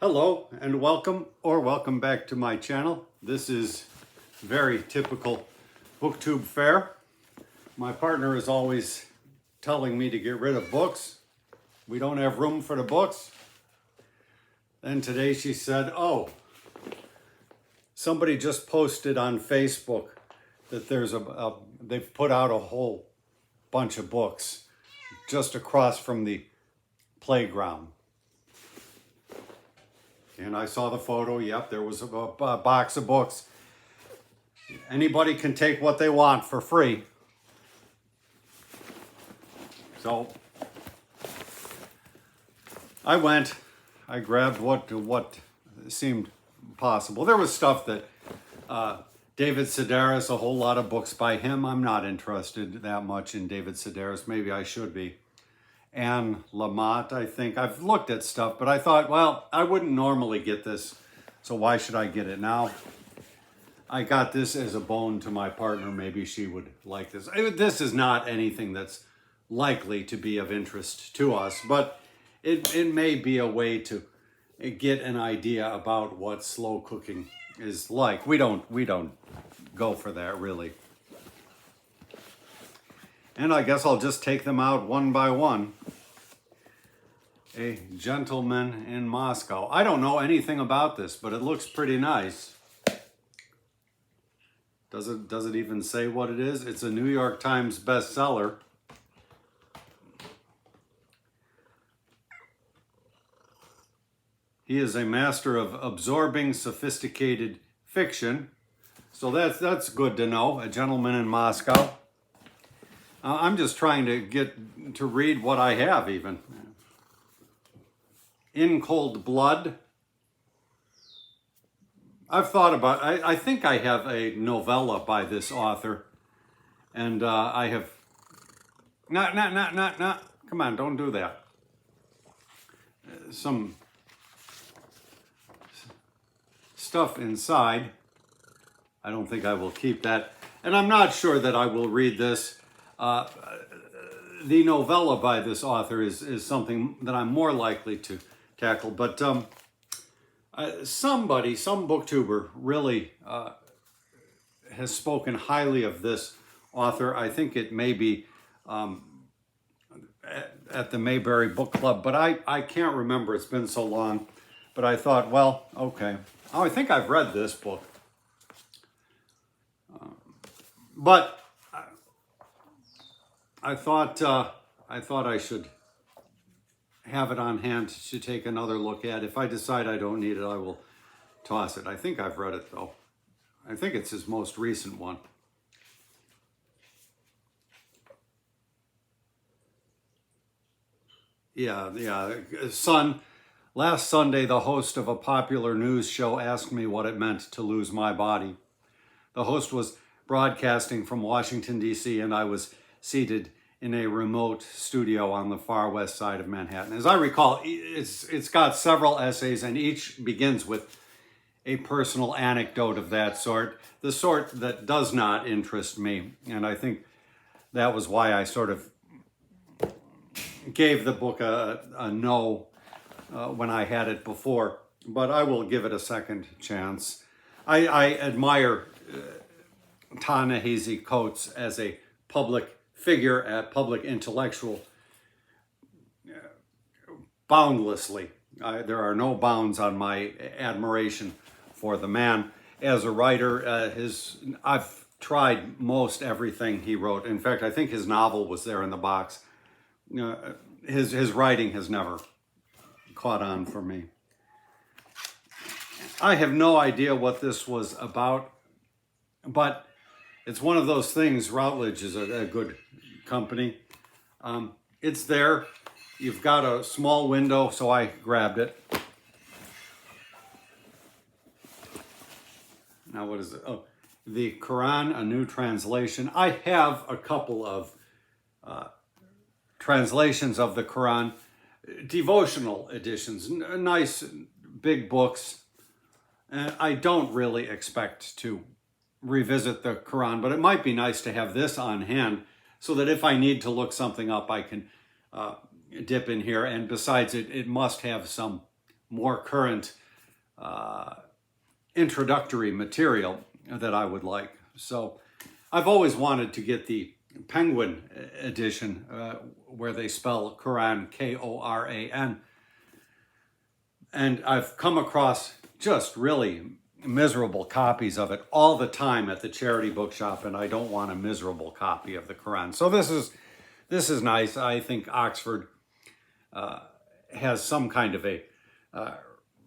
Hello and welcome back to my channel. This is very typical booktube fare. My partner is always telling me to get rid of books. We don't have room for the books. Then today she said, oh, somebody just posted on Facebook that they've put out a whole bunch of books just across from the playground. And I saw the photo. Yep, there was a box of books. Anybody can take what they want for free. So I grabbed what seemed possible. There was stuff that David Sedaris, a whole lot of books by him. I'm not interested that much in David Sedaris. Maybe I should be. Anne Lamott, I think. I've looked at stuff, but I thought, well, I wouldn't normally get this, so why should I get it now? I got this as a bone to my partner. Maybe she would like this. This is not anything that's likely to be of interest to us, but it may be a way to get an idea about what slow cooking is like. We don't go for that, really. And I guess I'll just take them out one by one. A Gentleman in Moscow. I don't know anything about this, but it looks pretty nice. Does it even say what it is? It's a New York Times bestseller. He is a master of absorbing sophisticated fiction. So that's good to know. A Gentleman in Moscow. I'm just trying to get to read what I have even. In Cold Blood. I've thought about, I think I have a novella by this author. And I have, come on, don't do that. Some stuff inside. I don't think I will keep that. And I'm not sure that I will read this. The novella by this author is something that I'm more likely to tackle, but some booktuber really has spoken highly of this author. I think it may be at the Mayberry Book Club, but I can't remember. It's been so long. But I thought, well, okay. Oh, I think I've read this book. But I thought I should have it on hand to take another look at. If I decide I don't need it, I will toss it. I think I've read it, though. I think it's his most recent one. Yeah. Son, last Sunday, the host of a popular news show asked me what it meant to lose my body. The host was broadcasting from Washington, D.C., and I was seated in a remote studio on the far west side of Manhattan. As I recall, it's got several essays, and each begins with a personal anecdote of that sort, the sort that does not interest me. And I think that was why I sort of gave the book a no when I had it before. But I will give it a second chance. I admire Ta-Nehisi Coates as a public figure, a public intellectual, boundlessly. There are no bounds on my admiration for the man. As a writer, I've tried most everything he wrote. In fact, I think his novel was there in the box. His writing has never caught on for me. I have no idea what this was about, but it's one of those things. Routledge is a good company. It's there. You've got a small window, so I grabbed it. Now, what is it? Oh, the Quran, a new translation. I have a couple of translations of the Quran, devotional editions, nice big books. I don't really expect to revisit the Quran, but it might be nice to have this on hand so that if I need to look something up, I can dip in here. And besides, it must have some more current introductory material that I would like. So I've always wanted to get the Penguin edition where they spell Quran Koran. And I've come across just really miserable copies of it all the time at the charity bookshop, and I don't want a miserable copy of the Quran. So this is nice. I think Oxford has some kind of a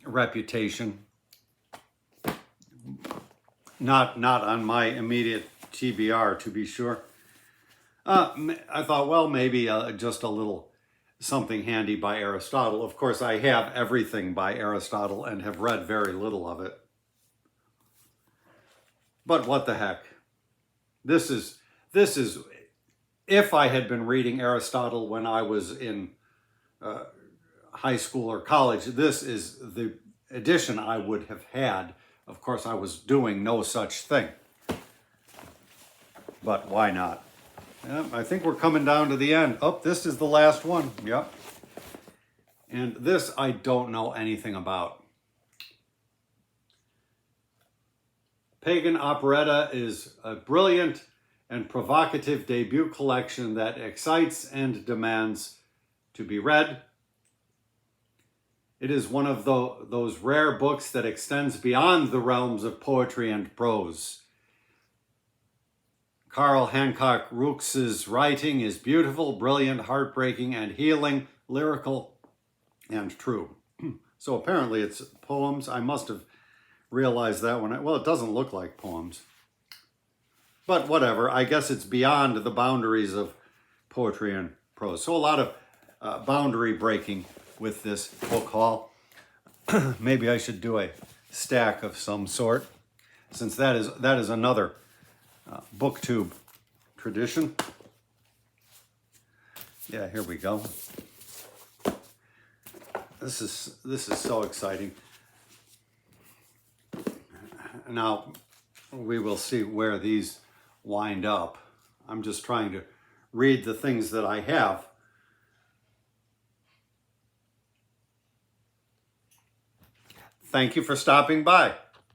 reputation. Not on my immediate TBR, to be sure. I thought, well, maybe just a little something handy by Aristotle. Of course, I have everything by Aristotle and have read very little of it. But what the heck? This is, if I had been reading Aristotle when I was in high school or college, this is the edition I would have had. Of course, I was doing no such thing. But why not? Yeah, I think we're coming down to the end. Oh, this is the last one. Yep. And this I don't know anything about. Pagan Operetta is a brilliant and provocative debut collection that excites and demands to be read. It is one of those rare books that extends beyond the realms of poetry and prose. Carl Hancock Rooks's writing is beautiful, brilliant, heartbreaking, and healing, lyrical, and true. So apparently it's poems. I must have realized that when well, it doesn't look like poems. But whatever, I guess it's beyond the boundaries of poetry and prose. So a lot of boundary breaking with this book haul. Maybe I should do a stack of some sort, since that is another booktube tradition. Yeah, here we go. This is so exciting. Now we will see where these wind up. I'm just trying to read the things that I have. Thank you for stopping by.